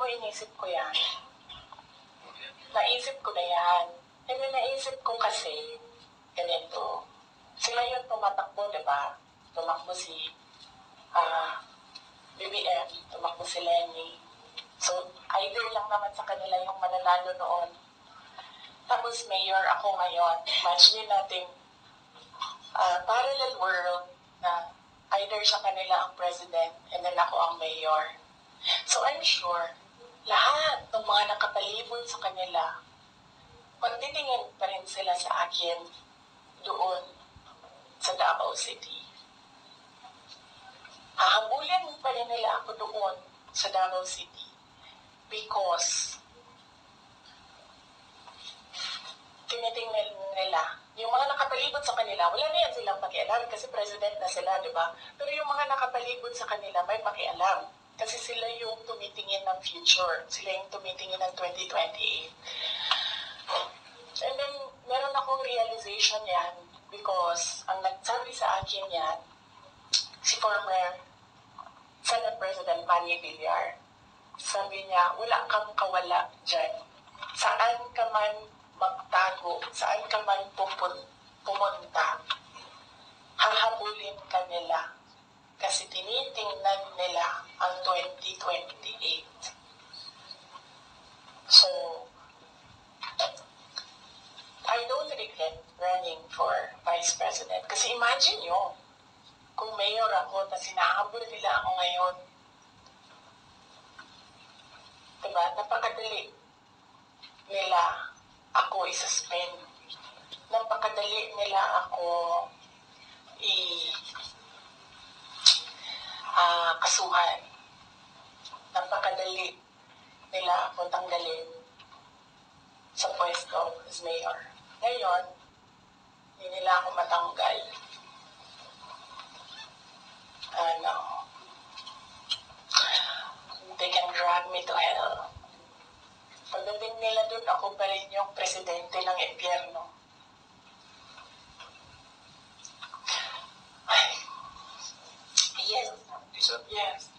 inisip ko yan. Naisip ko na yan. And then naisip ko kasi, ganito. Sila yung tumatakbo, di ba? Tumakbo si BBM, tumakbo si Lenny. So, idol lang naman sa kanila yung mananalo noon. Tapos mayor ako ngayon. Imagine natin parallel world na either sa kanila ang president and then ako ang mayor. So I'm sure lahat ng mga nakapalibot sa kanila, magtitingin pa rin sila sa akin doon sa Davao City. Hahabulin pa rin nila ako doon sa Davao City because tinitingnan nila, yung mga nakapalibot sa kanila, wala na yan silang pakialam kasi president na sila, di ba? Pero yung mga nakapalibot sa kanila, may pakialam. Kasi sila yung tumitingin ng future. Sila yung tumitingin ng 2028. And then, meron akong realization yan because ang nagsabi sa akin yan, si former Senate President Manny Villar. Sabi niya, wala kang kawala dyan. Saan ka man magtago, saan ka man pumunta, hahabulin ka nila kasi tinitingnan nila ang 2028. So, I don't regret running for Vice President kasi imagine nyo, kung mayor ako na sinahabol nila ako ngayon, diba, napakadali nila ako i-suspend. Napakadali nila ako kasuhan. Napakadali nila ako tanggalin sa pwesto as mayor. Ngayon, hindi nila ako matanggal. They can drag me to hell. Pagdating nila doon, ako pa rin yung presidente ng impyerno. Yes. Yes.